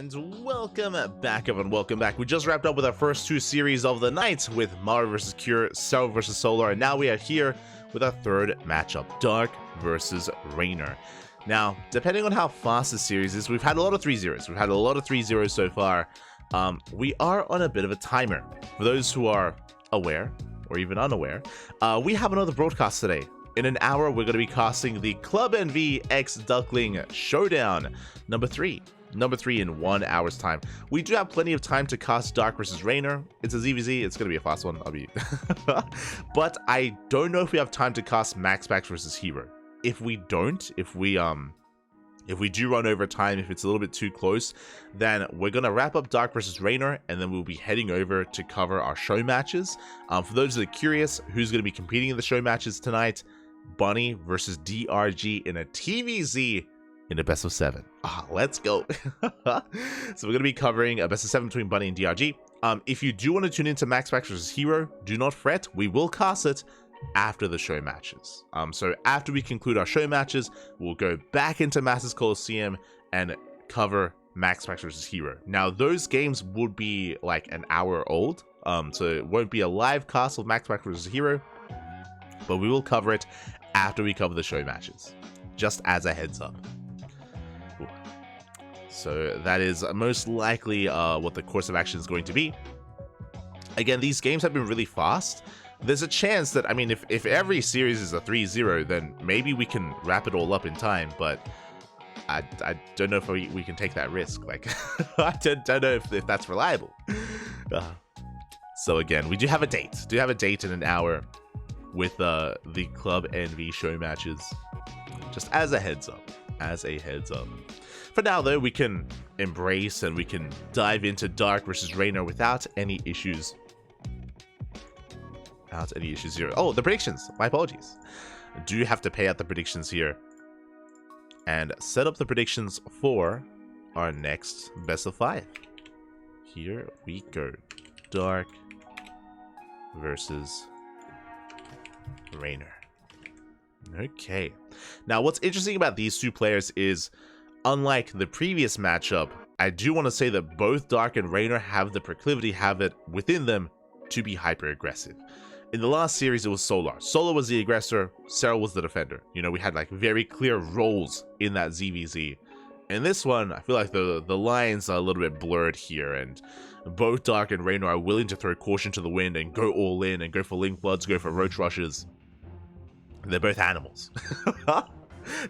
And welcome back, everyone. Welcome back. We just wrapped up with our first two series of the night with Mario vs. Cure, Cell vs. Solar, and now we are here with our third matchup, Dark vs. Reynor. Now, depending on how fast this series is, we've had a lot of 3-0s. We've had a lot of 3-0s so far. We are on a bit of a timer. For those who are aware, or even unaware, we have another broadcast today. In an hour, we're going to be casting the Club NV X Duckling Showdown number 3 in 1 hour's time. We do have plenty of time to cast Dark vs. Reynor. It's a ZvZ. It's going to be a fast one. But I don't know if we have time to cast Max vs. Hero. If we don't, if we do run over time, if it's a little bit too close, then we're going to wrap up Dark vs. Reynor, and then we'll be heading over to cover our show matches. For those that are curious, who's going to be competing in the show matches tonight? Bunny versus DRG in a TVZ in a best of 7. Let's go. So we're going to be covering a best of 7 between Bunny and DRG. If you do want to tune into Max vs. Hero, do not fret. We will cast it after the show matches. So after we conclude our show matches, we'll go back into Master's Coliseum and cover Max vs. Hero. Now, those games would be like an hour old, so it won't be a live cast of Max vs. Hero, but we will cover it after we cover the show matches, just as a heads up. So that is most likely what the course of action is going to be. Again, these games have been really fast. There's a chance that, I mean, if every series is a 3-0, then maybe we can wrap it all up in time, but I don't know if we can take that risk. Like, I don't know if that's reliable. So again, we do have a date in an hour with the Club NV show matches, just as a heads up. For now, though, we can embrace and we can dive into Dark vs. Reynor without any issues. Here. Oh, the predictions. My apologies. I do have to pay out the predictions here and set up the predictions for our next best of 5. Here we go. Dark versus Reynor. Okay. Now, what's interesting about these two players is, unlike the previous matchup, I do want to say that both Dark and Reynor have the proclivity, have it within them to be hyper aggressive. In the last series, it was Solar. Solar was the aggressor, Cell was the defender. You know, we had like very clear roles in that ZvZ. In this one, I feel like the lines are a little bit blurred here, and both Dark and Reynor are willing to throw caution to the wind and go all in and go for Link Bloods, go for Roach Rushes. They're both animals.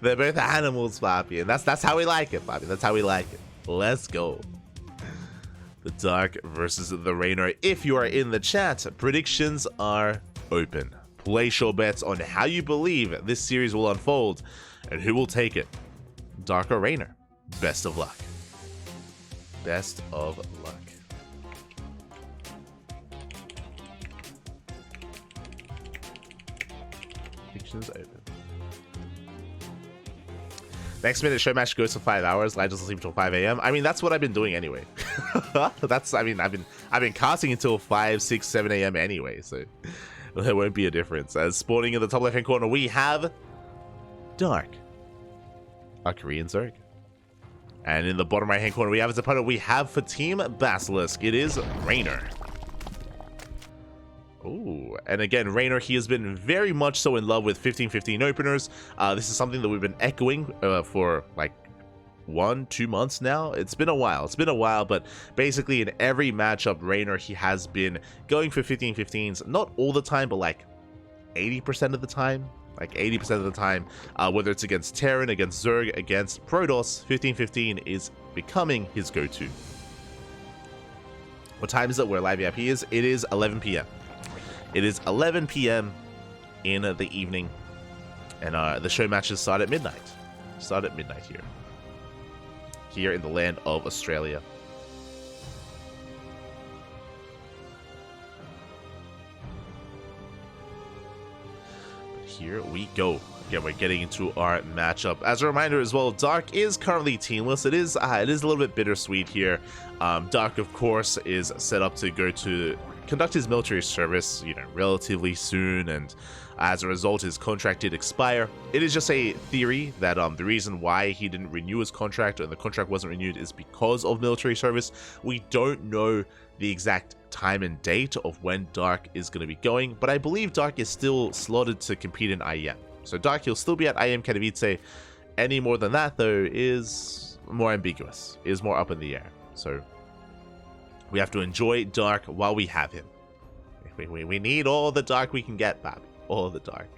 They're both animals, Papi, and that's how we like it, Papi. That's how we like it. Let's go. The Dark versus the Reynor. If you are in the chat, predictions are open. Place your bets on how you believe this series will unfold and who will take it. Dark or Reynor? Best of luck. Best of luck. Predictions open. Next minute show match goes for 5 hours. Live doesn't sleep until 5 a.m. I mean, that's what I've been doing anyway. I've been casting until 5, 6, 7 a.m. anyway, so there won't be a difference. As spawning in the top left-hand corner, we have Dark, our Korean Zerg. And in the bottom right-hand corner, we have his opponent. We have for Team Basilisk, it is Reynor. Ooh, and again, Reynor, he has been very much so in love with 15-15 openers. This is something that we've been echoing for like 1-2 months now. It's been a while, but basically in every matchup, Reynor, he has been going for 15-15s, not all the time, but like 80% of the time. Whether it's against Terran, against Zerg, against Protoss, 15-15 is becoming his go-to. What time is it where Live VIP is? It is 11 p.m. It is 11 p.m. in the evening, and the show matches start at midnight. Here in the land of Australia. But here we go. Again, we're getting into our matchup. As a reminder as well, Dark is currently teamless. It is a little bit bittersweet here. Dark, of course, is set up to go to conduct his military service, relatively soon, and as a result, his contract did expire. It is just a theory that the reason why he didn't renew his contract and the contract wasn't renewed is because of military service. We don't know the exact time and date of when Dark is going to be going, but I believe Dark is still slotted to compete in IEM. So Dark, he'll still be at IEM Katowice. Any more than that, though, is more ambiguous, is more up in the air. So we have to enjoy Dark while we have him. We need all the Dark we can get, Bab. All the Dark.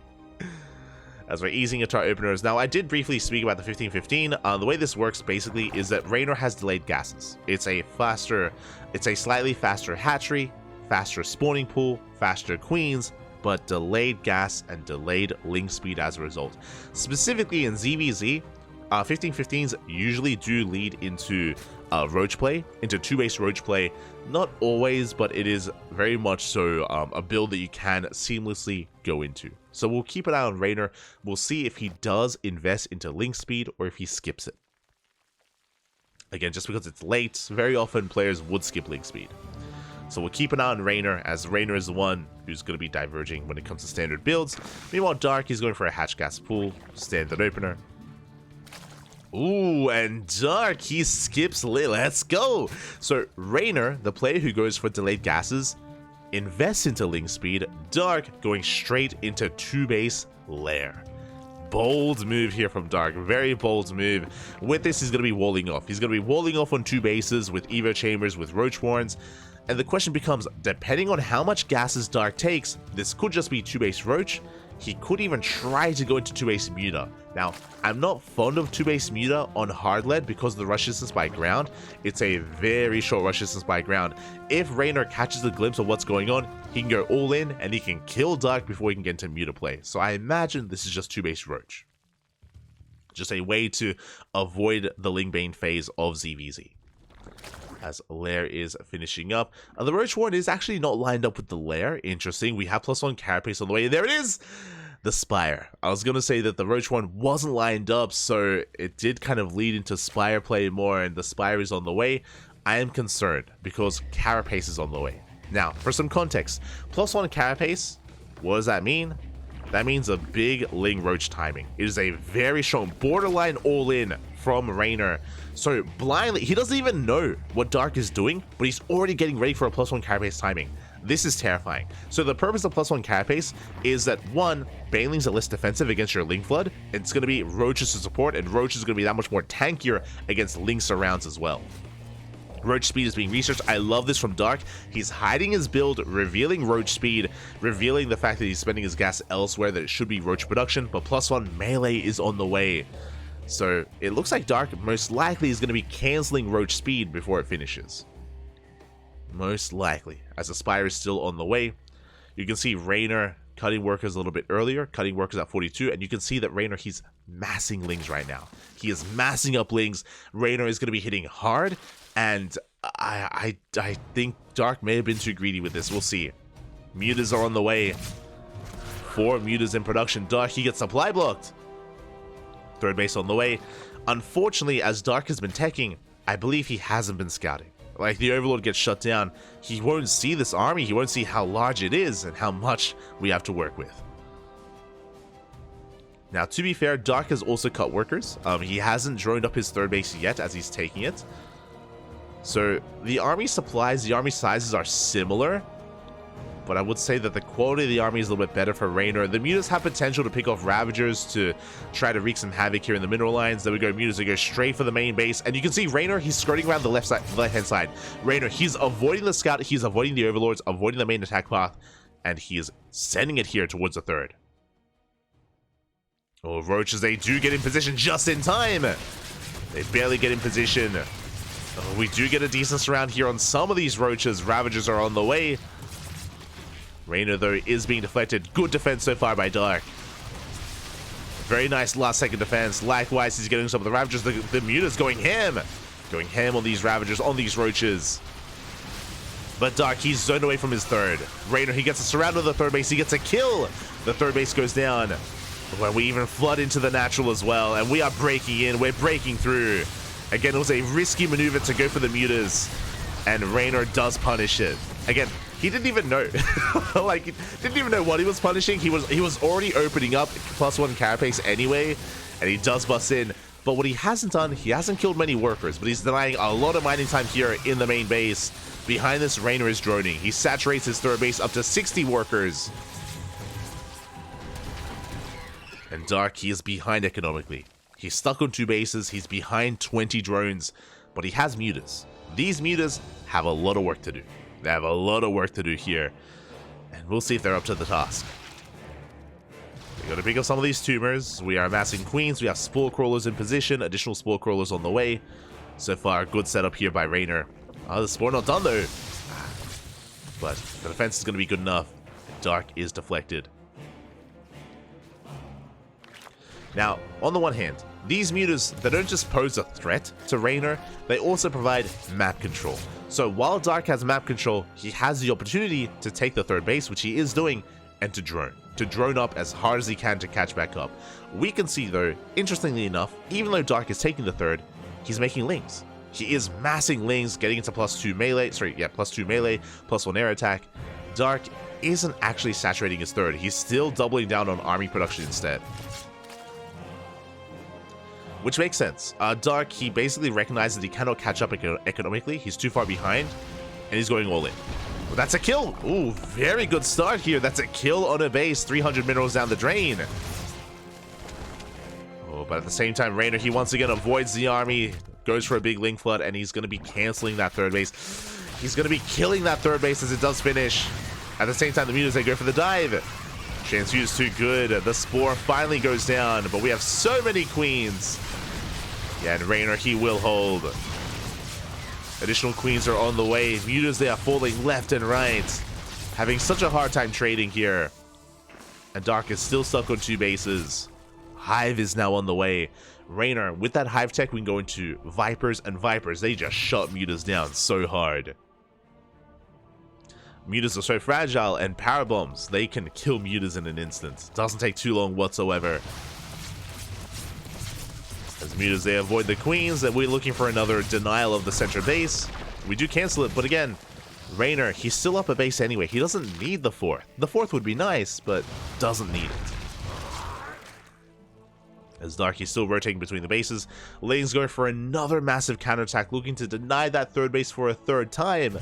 As we're easing into our openers. Now, I did briefly speak about the 1515. The way this works, basically, is that Reynor has delayed gases. It's a slightly faster hatchery, faster spawning pool, faster queens, but delayed gas and delayed link speed as a result. Specifically in ZvZ, 1515s usually do lead into roach play, into 2-base roach play. Not always, but it is very much so a build that you can seamlessly go into. So we'll keep an eye on Reynor. We'll see if he does invest into link speed or if he skips it. Again, just because it's late, very often players would skip link speed. So we'll keep an eye on Reynor, as Reynor is the one who's going to be diverging when it comes to standard builds. Meanwhile, Dark, he's going for a hatch gas pool, standard opener. Ooh, and Dark, he skips lit. Let's go. So Reynor, the player who goes for delayed gases, invests into link speed. Dark going straight into 2-base lair. Bold move here from Dark. Very bold move. With this, he's going to be walling off. He's going to be walling off on 2 bases with Evo chambers, with Roach Warrens. And the question becomes, depending on how much gases Dark takes, this could just be 2-base Roach. He could even try to go into 2-base Muta. Now, I'm not fond of 2-base Muta on hard lead because of the rush distance by ground. It's a very short rush distance by ground. If Reynor catches a glimpse of what's going on, he can go all in and he can kill Dark before he can get into Muta play. So I imagine this is just 2-base Roach. Just a way to avoid the Lingbane phase of ZvZ. As Lair is finishing up. The Roach Warren is actually not lined up with the Lair. Interesting. We have +1 carapace on the way. There it is! The Spire. I was going to say that the Roach Warren wasn't lined up, so it did kind of lead into Spire play more, and the Spire is on the way. I am concerned because carapace is on the way. Now, for some context, +1 carapace, what does that mean? That means a big Ling Roach timing. It is a very strong borderline all-in from Reynor. So blindly, he doesn't even know what Dark is doing, but he's already getting ready for a +1 carapace timing. This is terrifying. So the purpose of +1 carapace is that 1, Banelings are less defensive against your Ling Flood, and it's going to be Roaches to support, and Roach is going to be that much more tankier against Ling surrounds as well. Roach speed is being researched. I love this from Dark. He's hiding his build, revealing Roach speed, revealing the fact that he's spending his gas elsewhere, that it should be Roach production, but +1 melee is on the way. So it looks like Dark most likely is going to be canceling Roach speed before it finishes. Most likely, as the Spire is still on the way. You can see Reynor cutting workers a little bit earlier, cutting workers at 42, and you can see that Reynor, he's massing Lings right now. He is massing up Lings. Reynor is going to be hitting hard, and I think Dark may have been too greedy with this. We'll see. Mutas are on the way. 4 Mutas in production. Dark, he gets supply blocked. 3rd base on the way. Unfortunately, as Dark has been teching, I believe he hasn't been scouting. Like, the Overlord gets shut down, he won't see this army, he won't see how large it is and how much we have to work with. Now, to be fair, Dark has also cut workers. He hasn't droned up his 3rd base yet as he's taking it. So, the army supplies, the army sizes are similar, but I would say that the quality of the army is a little bit better for Reynor. The Mutas have potential to pick off Ravagers to try to wreak some havoc here in the mineral lines. There we go, Mutas, they go straight for the main base. And you can see Reynor, he's skirting around the left-hand side. Reynor, he's avoiding the scout, he's avoiding the Overlords, avoiding the main attack path, and he is sending it here towards the 3rd. Oh, Roaches, they do get in position just in time. They barely get in position. Oh, we do get a decent surround here on some of these Roaches. Ravagers are on the way. Reynor, though, is being deflected. Good defense so far by Dark. Very nice last-second defense. Likewise, he's getting some of the Ravagers. The Muta's going ham. Going ham on these Ravagers, on these Roaches. But Dark, he's zoned away from his 3rd. Reynor, he gets a surround on the 3rd base. He gets a kill. The 3rd base goes down. When we even flood into the natural as well. And we are breaking in. We're breaking through. Again, it was a risky maneuver to go for the Mutas. And Reynor does punish it. Again, he didn't even know. Like, he didn't even know what he was punishing. He was already opening up +1 carapace anyway, and he does bust in. But what he hasn't done, he hasn't killed many workers, but he's denying a lot of mining time here in the main base. Behind this, Reynor is droning. He saturates his third base up to 60 workers. And Dark, he is behind economically. He's stuck on 2 bases, he's behind 20 drones, but he has mutas. These mutas have a lot of work to do. They have a lot of work to do here, and we'll see if they're up to the task. We gotta pick up some of these tumors. We are amassing queens, we have spore crawlers in position, additional spore crawlers on the way. So far, good setup here by Reynor. The spore not done though. But the defense is gonna be good enough. Dark is deflected. Now, on the one hand, these mutas, they don't just pose a threat to Reynor, they also provide map control. So while Dark has map control, he has the opportunity to take the third base, which he is doing, and to drone up as hard as he can to catch back up. We can see though, interestingly enough, even though Dark is taking the third, he's making lings. He is massing lings, getting into +2 melee, +2 melee, +1 air attack. Dark isn't actually saturating his third, he's still doubling down on army production instead. Which makes sense. Dark, he basically recognizes that he cannot catch up economically. He's too far behind, and he's going all in. Well, that's a kill. Ooh, very good start here. That's a kill on a base. 300 minerals down the drain. Oh, but at the same time, Reynor, he once again avoids the army, goes for a big Ling Flood, and he's going to be canceling that third base. He's going to be killing that third base as it does finish. At the same time, the mutas, they go for the dive. Transfuse too good. The spore finally goes down, but we have so many queens. Yeah, and Reynor, he will hold. Additional queens are on the way. Mutas, they are falling left and right. Having such a hard time trading here. And Dark is still stuck on 2 bases. Hive is now on the way. Reynor, with that Hive tech, we can go into Vipers, and Vipers, they just shut mutas down so hard. Mutas are so fragile, and power bombs, they can kill mutas in an instant. Doesn't take too long whatsoever. As mutas, they avoid the queens, and we're looking for another denial of the center base. We do cancel it, but again, Reynor, he's still up a base anyway. He doesn't need the fourth. The fourth would be nice, but doesn't need it. As Dark, he's still rotating between the bases. Lane's going for another massive counterattack, looking to deny that third base for a third time.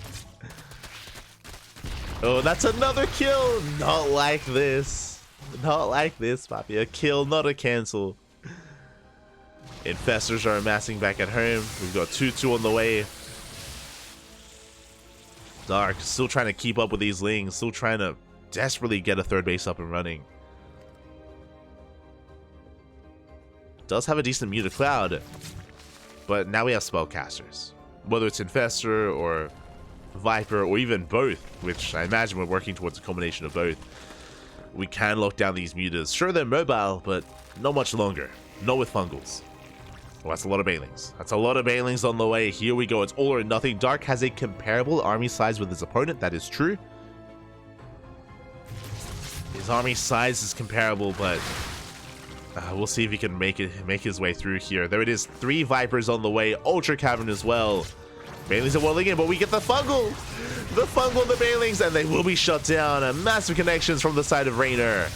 Oh, that's another kill! Not like this. Not like this, Papi. A kill, not a cancel. Infestors are amassing back at home. We've got 2-2 on the way. Dark still trying to keep up with these lings. Still trying to desperately get a third base up and running. Does have a decent muta cloud. But now we have spellcasters. Whether it's Infestor or Viper, or even both, which I imagine we're working towards a combination of both. We can lock down these mutas. Sure, they're mobile, but not much longer. Not with fungals. Well, that's a lot of Banelings. That's a lot of Banelings on the way. Here we go. It's all or nothing. Dark has a comparable army size with his opponent. That is true. His army size is comparable, but we'll see if he can make his way through here. There it is. 3 Vipers on the way. Ultra Cavern as well. Banelings are waddling in, but we get the fungal! The fungal, the Banelings, and they will be shut down. Massive connections from the side of Reynor.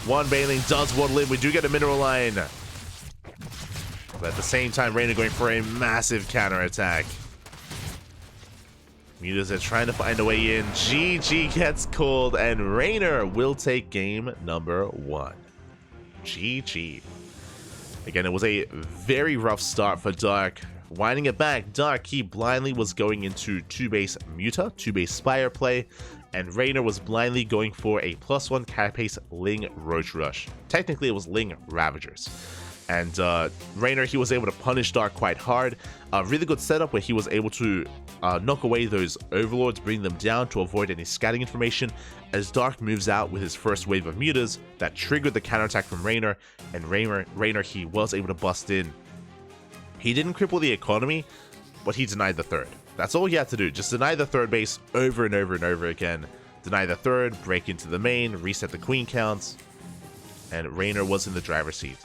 1 Baneling does waddle in. We do get a mineral line. But at the same time, Reynor going for a massive counterattack. Mutas are trying to find a way in. GG gets called, and Reynor will take game number 1. GG. Again, it was a very rough start for Dark. Winding it back, Dark, he blindly was going into 2-base Muta, 2-base Spire play, and Reynor was blindly going for a +1 carapace Ling Roach Rush. Technically, it was Ling Ravagers. And Reynor, he was able to punish Dark quite hard. A really good setup where he was able to knock away those Overlords, bring them down to avoid any scatting information, as Dark moves out with his first wave of mutas that triggered the counterattack from Reynor, and Reynor, he was able to bust in. He didn't cripple the economy, but he denied the third. That's all he had to do, just deny the third base over and over and over again. Deny the third, break into the main, reset the queen counts, and Reynor was in the driver's seat.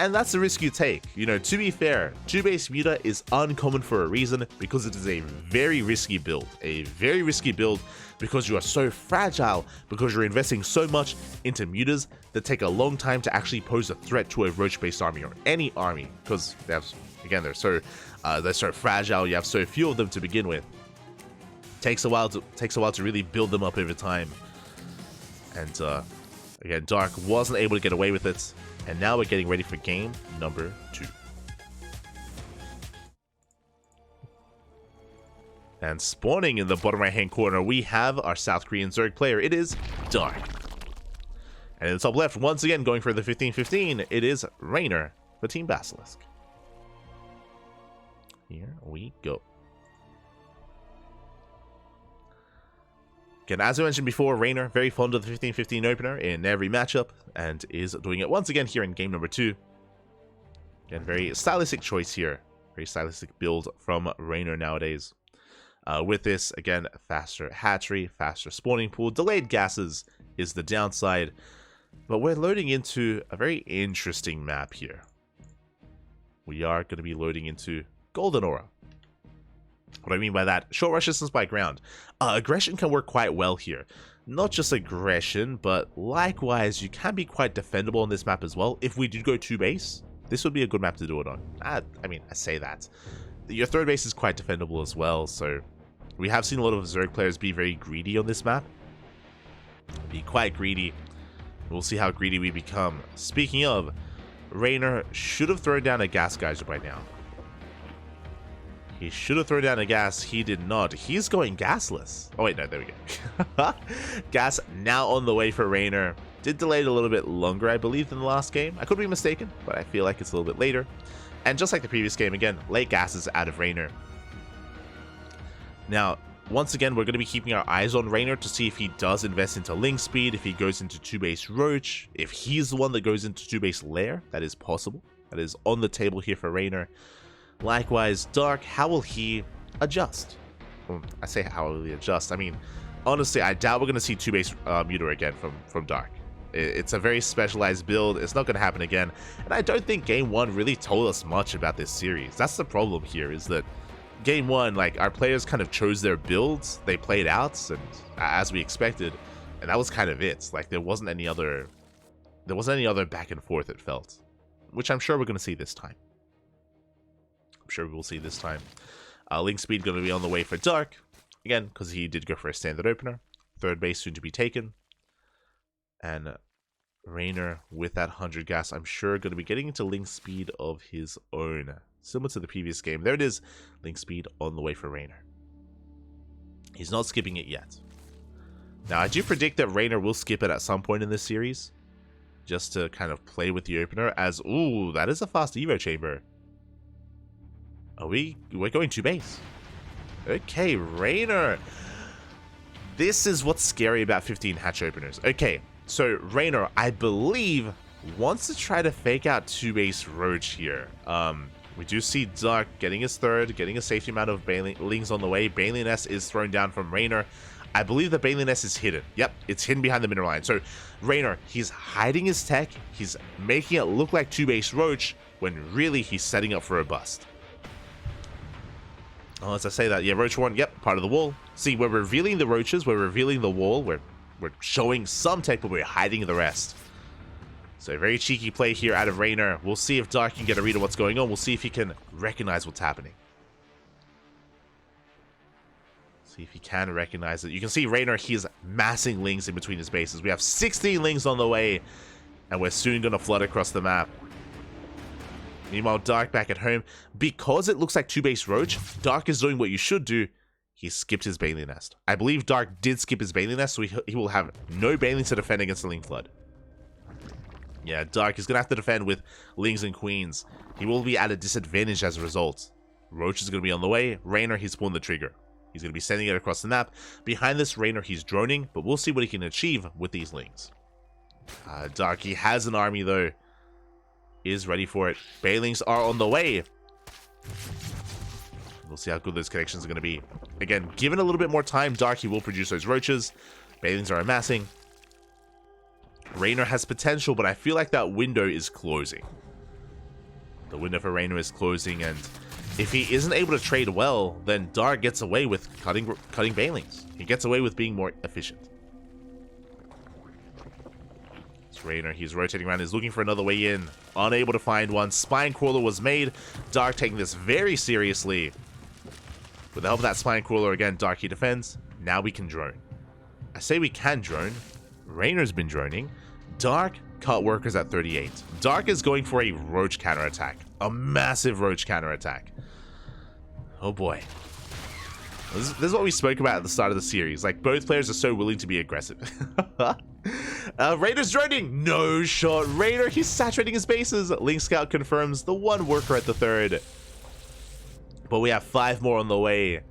And that's the risk you take. You know, to be fair, 2-base Muta is uncommon for a reason, because it is a very risky build. A very risky build because you are so fragile, because you're investing so much into Mutas that take a long time to actually pose a threat to a Roach-based army or any army, because they have, again, they're so fragile. You have so few of them to begin with. Takes a while to really build them up over time. And again, Dark wasn't able to get away with it, and now we're getting ready for game number 2. And spawning in the bottom right hand corner, we have our South Korean Zerg player. It is Dark. And in the top left, once again going for the 15-15, it is Reynor for Team Basilisk. Here we go. Again, as I mentioned before, Reynor, very fond of the 15-15 opener in every matchup, and is doing it once again here in game number 2. Again, very stylistic choice here. Very stylistic build from Reynor nowadays. With this, again, faster hatchery, faster spawning pool, delayed gases is the downside. But we're loading into a very interesting map here. We are going to be loading into Golden Aura. What I mean by that, short rush distance by ground. Aggression can work quite well here. Not just aggression, but likewise, you can be quite defendable on this map as well. If we did go 2-base, this would be a good map to do it on. I mean, I say that. Your 3rd base is quite defendable as well, so we have seen a lot of Zerg players be very greedy on this map. Be quite greedy. We'll see how greedy we become. Speaking of, Reynor should have thrown down a gas geyser by now. He should have thrown down a gas. He did not. He's going gasless. Oh, wait, no, there we go. Gas now on the way for Reynor. Did delay it a little bit longer, I believe, than the last game. I could be mistaken, but I feel like it's a little bit later. And just like the previous game, again, late gases out of Reynor. Now, once again, we're going to be keeping our eyes on Reynor to see if he does invest into Ling Speed, if he goes into 2-base Roach, if he's the one that goes into 2-base Lair. That is possible. That is on the table here for Reynor. Likewise, Dark, how will he adjust? Well, I say how will he adjust? I mean, honestly, I doubt we're going to see 2-base Muta again from Dark. It's a very specialized build. It's not going to happen again. And I don't think Game 1 really told us much about this series. That's the problem here, is that Game 1, like, our players kind of chose their builds. They played out, and as we expected. And that was kind of it. Like, there wasn't any other back and forth, it felt. Which I'm sure we're going to see this time. Sure we will see this time. Ling Speed going to be on the way for Dark again, because he did go for a standard opener. 3rd base soon to be taken, and Reynor with that 100 gas, I'm sure going to be getting into Ling Speed of his own, similar to the previous game. There it is, Ling Speed on the way for Reynor. He's not skipping it yet. Now I do predict that Reynor will skip it at some point in this series, just to kind of play with the opener. As ooh, that is a fast Evo chamber. We're going 2-base. Okay, Reynor. This is what's scary about 15 hatch openers. Okay, so Reynor, I believe, wants to try to fake out 2-base Roach here. We do see Dark getting his 3rd, getting a safety amount of Lings on the way. Bailey Nest is thrown down from Reynor. I believe the Bailey Nest is hidden. Yep, it's hidden behind the mineral line. So Reynor, he's hiding his tech. He's making it look like 2-base Roach, when really he's setting up for a bust. Oh, as I say that, yeah, Roach 1, yep, part of the wall. See, we're revealing the Roaches, we're revealing the wall, we're showing some tech, but we're hiding the rest. So, very cheeky play here out of Reynor. We'll see if Dark can get a read of what's going on. We'll see if he can recognize what's happening. See if he can recognize it. You can see Reynor, he's massing Lings in between his bases. We have 16 Lings on the way, and we're soon going to flood across the map. Meanwhile, Dark back at home. Because it looks like 2-base Roach, Dark is doing what you should do. He skipped his Bailey Nest. I believe Dark did skip his Bailey Nest, so he will have no Bailey to defend against the Ling Flood. Yeah, Dark is going to have to defend with Lings and Queens. He will be at a disadvantage as a result. Roach is going to be on the way. Reynor, he's pulling the trigger. He's going to be sending it across the map. Behind this, Reynor, he's droning, but we'll see what he can achieve with these Lings. Dark, he has an army, though. Is ready for it. Bailings are on the way. We'll see how good those connections are going to be. Again, given a little bit more time, Dark, he will produce those Roaches. Bailings are amassing. Reynor has potential, but I feel like that window is closing. The window for Reynor is closing, and if he isn't able to trade well, then Dark gets away with cutting Banelings. He gets away with being more efficient. It's Reynor, he's rotating around, he's looking for another way in. Unable to find one. Spine Crawler was made. Dark taking this very seriously. With the help of that Spine Crawler, again, Dark he defends. Now we can drone. I say we can drone. Reynor's been droning. Dark cut workers at 38. Dark is going for a roach counterattack. A massive roach counterattack. Oh boy. This is what we spoke about at the start of the series. Like, both players are so willing to be aggressive. Reynor's droning. No shot. Reynor, he's saturating his bases. Link Scout confirms the one worker at the third. But we have 5 more on the way.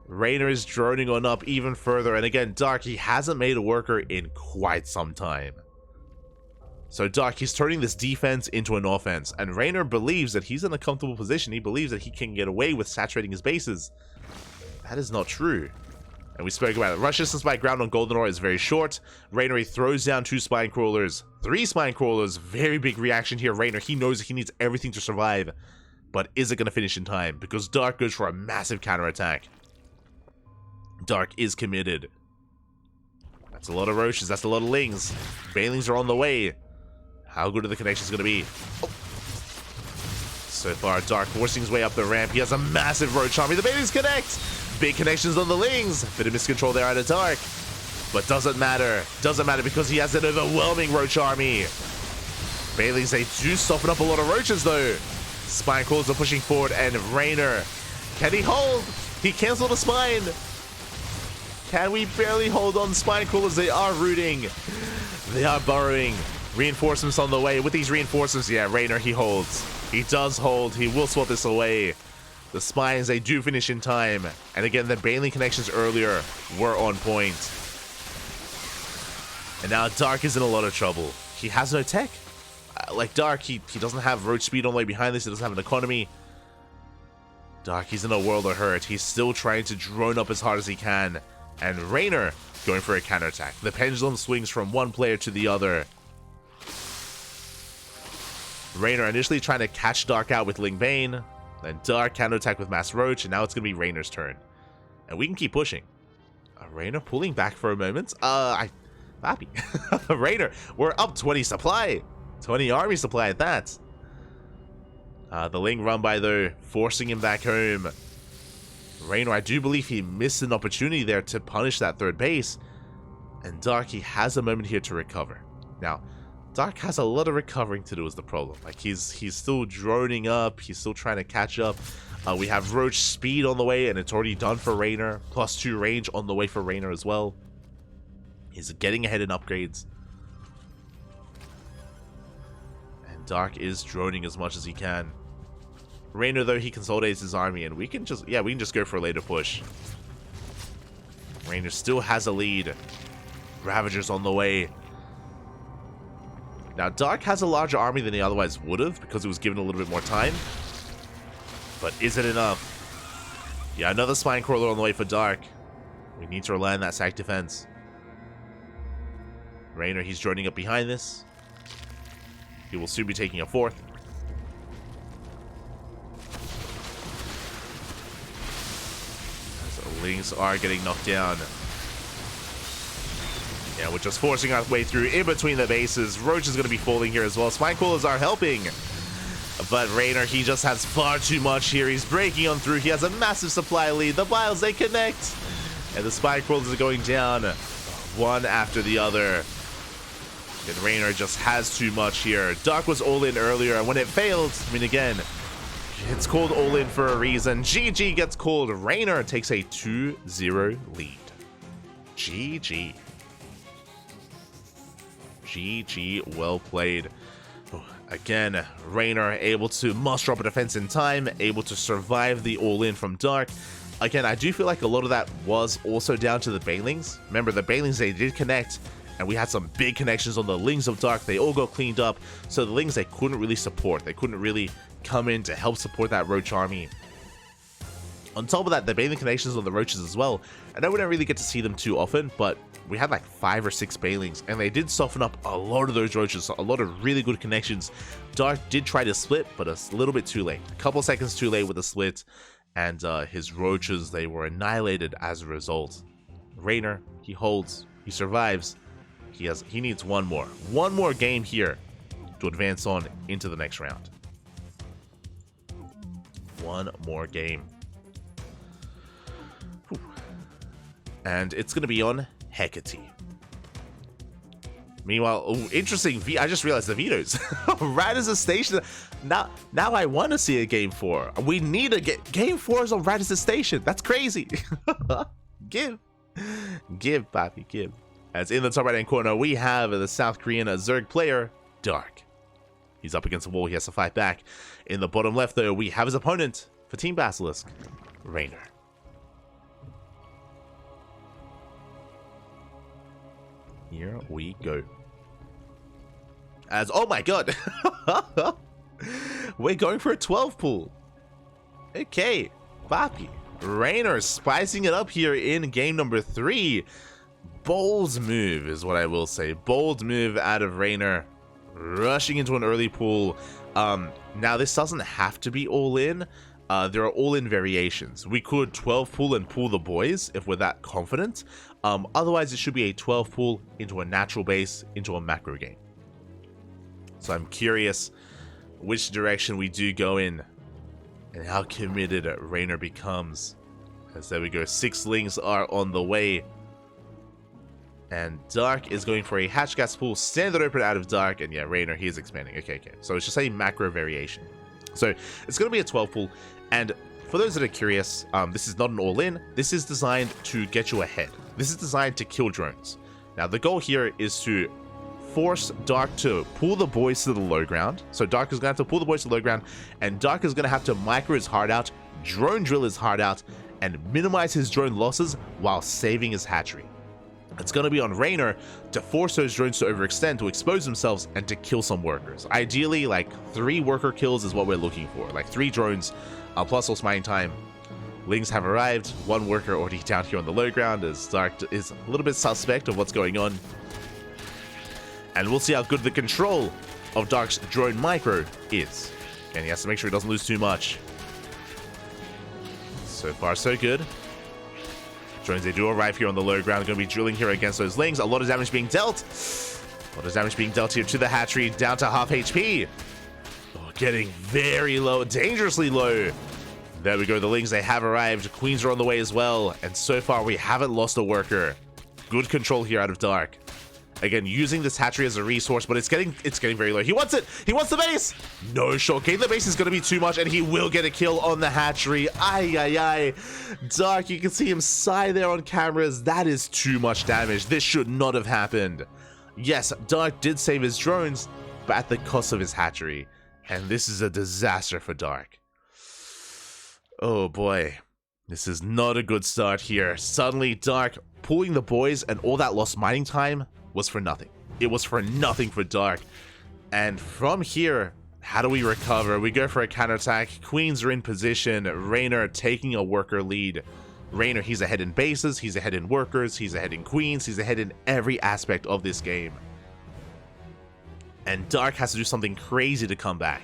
Reynor is droning on up even further. And again, Dark, he hasn't made a worker in quite some time. So Dark, he's turning this defense into an offense. And Reynor believes that he's in a comfortable position. He believes that he can get away with saturating his bases. That is not true. And we spoke about it. Rush distance by ground on Golden Ore is very short. Reynor, he throws down 2 Spine Crawlers. 3 Spine Crawlers. Very big reaction here. Reynor, he knows he needs everything to survive. But is it going to finish in time? Because Dark goes for a massive counterattack. Dark is committed. That's a lot of Roaches. That's a lot of Lings. Banelings are on the way. How good are the connections going to be? Oh. So far, Dark forcing his way up the ramp. He has a massive Roach army. The Banelings connect. Big connections on the Lings. Bit of miscontrol there out of Dark. But doesn't matter. Doesn't matter because he has an overwhelming Roach army. Banelings, they do soften up a lot of Roaches though. Spine Crawlers are pushing forward, and Reynor, can he hold? He canceled a Spine. Can we barely hold on Spine Crawlers? They are rooting. They are burrowing. Reinforcements on the way. With these reinforcements, yeah, Reynor, he holds. He does hold. He will swap this away. The Spines, they do finish in time. And again, the Baneling connections earlier were on point. And now Dark is in a lot of trouble. He has no tech. Like Dark, he doesn't have roach speed all the way behind this. He doesn't have an economy. Dark, he's in a world of hurt. He's still trying to drone up as hard as he can. And Reynor going for a counterattack. The pendulum swings from one player to the other. Reynor initially trying to catch Dark out with Ling Bane. Then Dark counterattack with Mass Roach. And now it's going to be Reynor's turn. And we can keep pushing. Reynor pulling back for a moment. I'm happy. Reynor, we're up 20 supply. 20 army supply at that. The Ling run by though, forcing him back home. Reynor, I do believe he missed an opportunity there to punish that third base. And Dark, he has a moment here to recover. Now, Dark has a lot of recovering to do is the problem. Like, he's still droning up. He's still trying to catch up. We have Roach speed on the way, and it's already done for Reynor. +2 range on the way for Reynor as well. He's getting ahead in upgrades. Dark is droning as much as he can. Reynor, though, he consolidates his army, and we can just go for a later push. Reynor still has a lead. Ravagers on the way. Now, Dark has a larger army than he otherwise would have, because it was given a little bit more time. But is it enough? Yeah, another Spine Crawler on the way for Dark. We need to rely on that sack defense. Reynor, he's droning up behind this. He will soon be taking a 4th. As the Lings are getting knocked down. Yeah, we're just forcing our way through in between the bases. Roach is going to be falling here as well. Spine Crawlers are helping. But Reynor, he just has far too much here. He's breaking on through. He has a massive supply lead. The Vials, they connect. And the Spine Crawlers are going down one after the other. And Reynor just has too much here. Dark was all in earlier, and when it failed, I mean, again, it's called all in for a reason. GG gets called. Reynor takes a 2-0 lead. GG. GG, well played. Again, Reynor able to muster up a defense in time, able to survive the all-in from Dark. Again, I do feel like a lot of that was also down to the Banelings. Remember, the Banelings, they did connect, and we had some big connections on the Lings of Dark. They all got cleaned up, so the Lings, they couldn't really support. They couldn't really come in to help support that Roach army. On top of that, they're baling connections on the roaches as well. I know we don't really get to see them too often, but we had like 5 or 6 balings, and they did soften up a lot of those roaches, so a lot of really good connections. Dark did try to split, but a little bit too late. A couple seconds too late with the split, and his roaches, they were annihilated as a result. Reynor, he holds, he survives. He needs one more game here to advance on into the next round. One more game. Whew. And it's going to be on Hecate. Meanwhile, oh, interesting. I just realized the vetoes. Radis's station. Now I want to see a game 4. We need a game 4 is on Radis's station. That's crazy. Give, Papi, give. As in the top right hand corner, we have the South Korean Zerg player, Dark. He's up against the wall. He has to fight back. In the bottom left, though, we have his opponent for Team Basilisk, Reynor. Here we go. Oh my god. We're going for a 12 pool. Okay, Papi. Reynor spicing it up here in game number 3. Bold move is what I will say. Bold move out of Reynor. Rushing into an early pool. Now this doesn't have to be all in. There are all in variations. We could 12 pool and pool the boys if we're that confident. Otherwise it should be a 12 pool into a natural base into a macro game. So I'm curious which direction we do go in and how committed Reynor becomes. As there we go, 6 lings are on the way. And Dark is going for a hatch gas pool, standard open out of Dark, and yeah, Reynor, he is expanding. Okay. So it's just a macro variation. So it's going to be a 12 pool, and for those that are curious, this is not an all-in. This is designed to get you ahead. This is designed to kill drones. Now the goal here is to force Dark to pull the boys to the low ground. So Dark is going to have to pull the boys to the low ground, and Dark is going to have to micro his heart out, drone drill his heart out, and minimize his drone losses while saving his hatchery. It's going to be on Reynor to force those drones to overextend, to expose themselves, and to kill some workers. Ideally, like 3 worker kills is what we're looking for. Like 3 drones, plus all smiting time. Lings have arrived. 1 worker already down here on the low ground, as Dark is a little bit suspect of what's going on. And we'll see how good the control of Dark's drone micro is. And he has to make sure he doesn't lose too much. So far, so good. Drones, they do arrive here on the low ground. Going to be drilling here against those lings. A lot of damage being dealt. A lot of damage being dealt here to the hatchery, down to half HP. Oh, getting very low, dangerously low. There we go. The lings, they have arrived. Queens are on the way as well. And so far, we haven't lost a worker. Good control here out of Dark. Again, using this hatchery as a resource, but it's getting very low. He wants it. He wants the base. No shot. Getting the base is going to be too much, and he will get a kill on the hatchery. Ay. Dark, you can see him sigh there on cameras. That is too much damage. This should not have happened. Yes, Dark did save his drones, but at the cost of his hatchery. And this is a disaster for Dark. Oh boy. This is not a good start here. Suddenly, Dark pulling the boys and all that lost mining time was for nothing. It was for nothing for Dark. And from here, how do we recover? We go for a counterattack. Queens are in position. Reynor taking a worker lead. Reynor, he's ahead in bases, he's ahead in workers, he's ahead in queens, he's ahead in every aspect of this game. And Dark has to do something crazy to come back.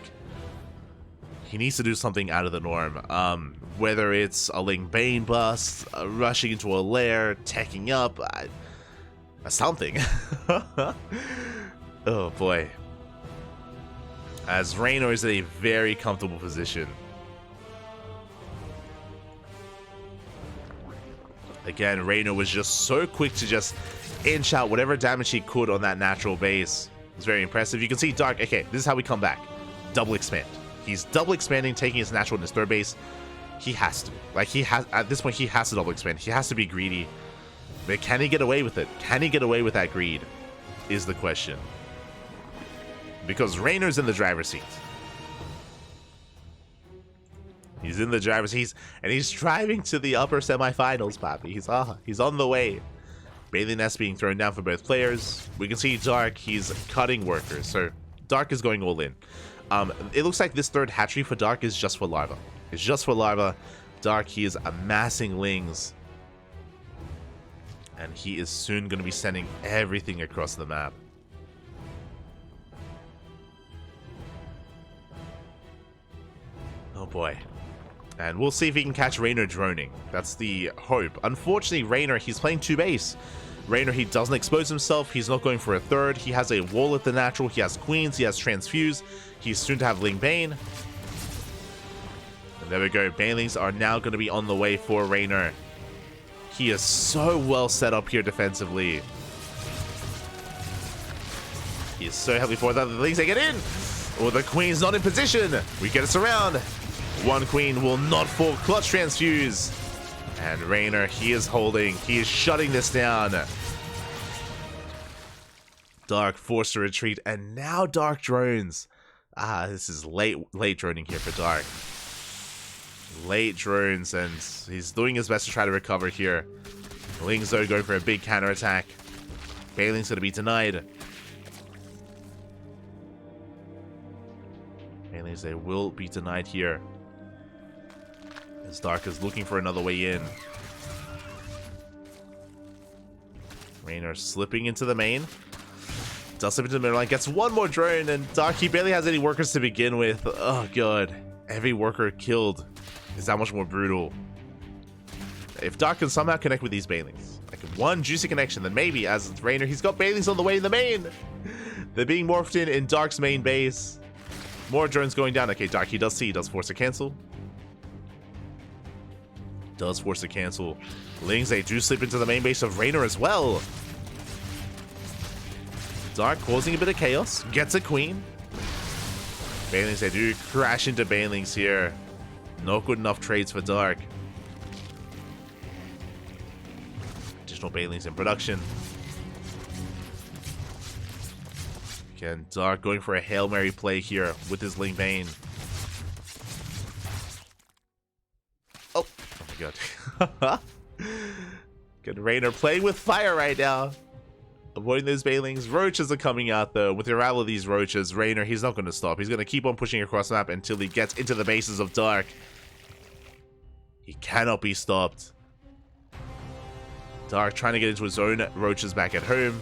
He needs to do something out of the norm. Whether it's a Ling Bane bust, rushing into a lair, teching up, something. Oh boy. As Reynor is in a very comfortable position. Again, Reynor was just so quick to just inch out whatever damage he could on that natural base. It's very impressive. You can see Dark, okay, this is how we come back. Double expand. He's double expanding, taking his natural in his third base. He has to. Like, he has, at this point, he has to double expand. He has to be greedy. But can he get away with it? Can he get away with that greed? Is the question. Because Reynor's in the driver's seat. He's in the driver's seat, and he's driving to the upper semifinals, Papi. He's on the way. Bathing nest being thrown down for both players. We can see Dark, he's cutting workers. So Dark is going all in. It looks like this third hatchery for Dark is just for larva. It's just for larva. Dark, he is amassing Lings. And he is soon going to be sending everything across the map. Oh boy. And we'll see if he can catch Reynor droning. That's the hope. Unfortunately, Reynor, he's playing 2 base. Reynor, he doesn't expose himself. He's not going for a third. He has a wall at the natural. He has Queens. He has Transfuse. He's soon to have Ling Bane. And there we go. Banelings are now going to be on the way for Reynor. He is so well set up here defensively. He is so heavily forward that the Lings, they get in. Oh, the Queen's not in position. We get us around. One Queen will not fall. Clutch Transfuse. And Reynor, he is holding. He is shutting this down. Dark forced to retreat. And now Dark drones. This is late droning here for Dark. Late drones, and he's doing his best to try to recover here. Ling's though going for a big counterattack. Bailing's going to be denied. Bailing's, they will be denied here. As Dark is looking for another way in. Reynor slipping into the main. Does slip into the middle line, gets one more drone, and Dark, he barely has any workers to begin with. Oh god. Every worker killed is that much more brutal. If Dark can somehow connect with these Banelings, like one juicy connection, then maybe, as Reynor, he's got Banelings on the way in the main. They're being morphed in Dark's main base. More drones going down. Okay, Dark, he does see, he does force a cancel. Does force a cancel. Lings, they do slip into the main base of Reynor as well. Dark causing a bit of chaos. Gets a Queen. Banelings, they do crash into Banelings here. Not good enough trades for Dark. Additional Banelings in production. Again, Dark going for a Hail Mary play here with his Ling Bane. Oh my god. Good. Reynor playing with fire right now. Avoiding those Banelings. Roaches are coming out though. With the arrival of these Roaches, Reynor, he's not going to stop. He's going to keep on pushing across the map until he gets into the bases of Dark. He cannot be stopped. Dark trying to get into his own Roaches back at home.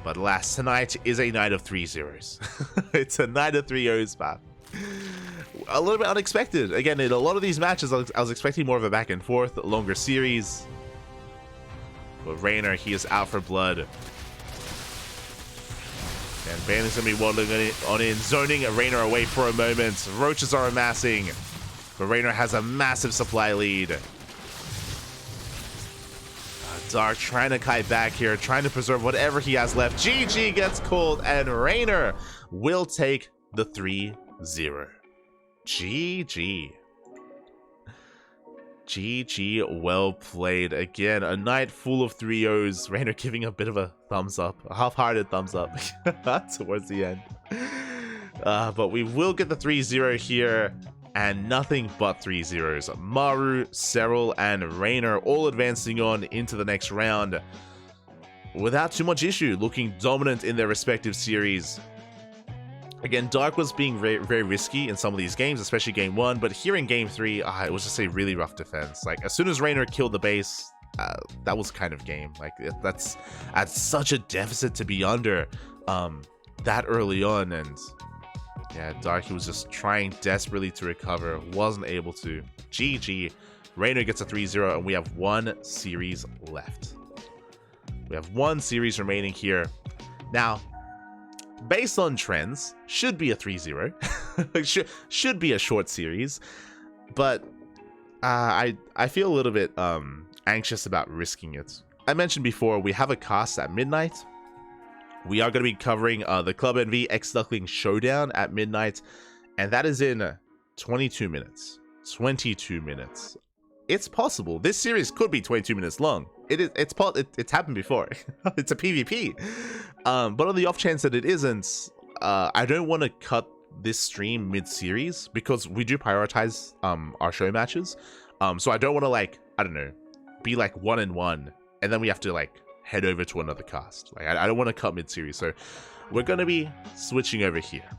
But alas, tonight is a night of 3 zeros. It's a night of 3 O's, map. A little bit unexpected. Again, in a lot of these matches, I was expecting more of a back and forth, longer series. But Reynor, he is out for blood. And Baneling's going to be waddling on in, zoning Reynor away for a moment. Roaches are amassing. But Reynor has a massive supply lead. Dark trying to kite back here, trying to preserve whatever he has left. GG gets called, and Reynor will take the 3-0. GG. GG, well played. Again, a night full of 3-0s. Reynor giving a bit of a thumbs up, a half-hearted thumbs up towards the end. But we will get the 3-0 here, and nothing but 3-0s. Maru, Serral, and Reynor all advancing on into the next round without too much issue, looking dominant in their respective series. Again, Dark was being very risky in some of these games, especially game 1, but here in game 3, it was just a really rough defense. Like, as soon as Reynor killed the base, that was kind of game. Like, that's at such a deficit to be under that early on, and yeah, Dark, he was just trying desperately to recover, wasn't able to. GG. Reynor gets a 3-0, and we have 1 series left. We have 1 series remaining here. Now, based on trends, should be a 3-0. should be a short series, but I feel a little bit anxious about risking it. I mentioned before, we have a cast at midnight. We are going to be covering the Club NV X Ducklings Showdown at midnight, and that is in 22 minutes. 22 minutes. It's possible. This series could be 22 minutes long. It's happened before. It's a PvP. But on the off chance that it isn't, I don't want to cut this stream mid-series because we do prioritize our show matches. So I don't want to, like, I don't know, be like 1-1, and then we have to like head over to another cast. Like, I don't want to cut mid-series, so we're going to be switching over here.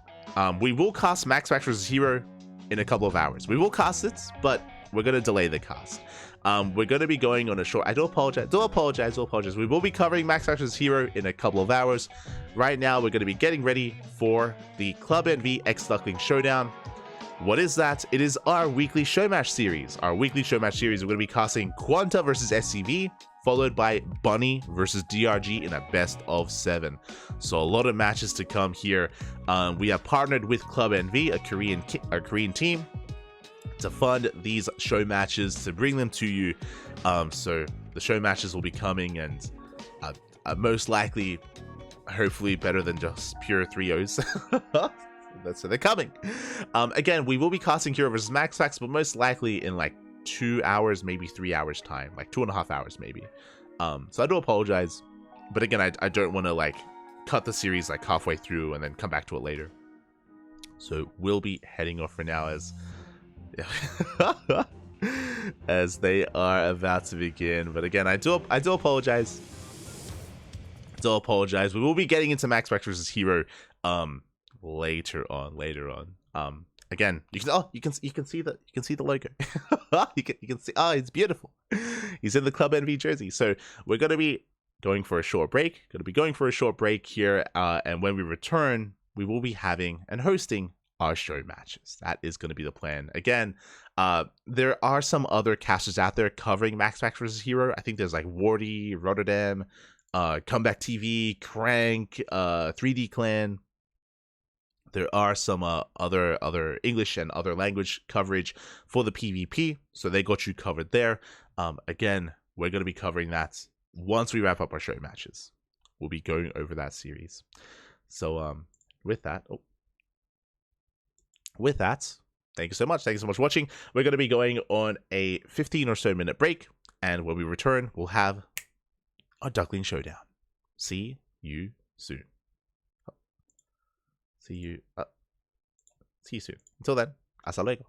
We will cast Max vs. Hero in a couple of hours. We will cast it, but we're going to delay the cast. We're going to be going on a short... I do apologize. We will be covering Max Factor's Hero in a couple of hours. Right now, we're going to be getting ready for the Club NV X Duckling Showdown. What is that? It is our weekly show match series. We're going to be casting Quanta versus SCV, followed by Bunny versus DRG in a best of 7. So a lot of matches to come here. We have partnered with Club NV, a Korean team, to fund these show matches, to bring them to you. So the show matches will be coming, and most likely, hopefully better than just pure 3-0s. So they're coming. Again, we will be casting Hero versus Max Fax, but most likely in like 2 hours, maybe 3 hours time, like 2.5 hours maybe. So I do apologize, but again, I don't want to like cut the series like halfway through and then come back to it later. So we'll be heading off for now as they are about to begin. But again, I do apologize. We will be getting into Max Fax versus Hero later on. Again, you can see the logo. you can see, it's beautiful. He's in the Club NV jersey. So we're gonna be going for a short break. Here, and when we return, we will be having and hosting our show matches. That is going to be the plan. Again, there are some other casters out there covering Max Fax versus Hero. I think there's like Wardy, Rotterdam, Comeback TV, Crank, 3D Clan. There are some other English and other language coverage for the PvP, so they got you covered there. Again, we're going to be covering that once we wrap up our show matches. We'll be going over that series. So with that, thank you so much for watching. We're going to be going on a 15 or so minute break, and when we return, we'll have our Duckling Showdown. See you soon. See you soon. Until then, hasta luego.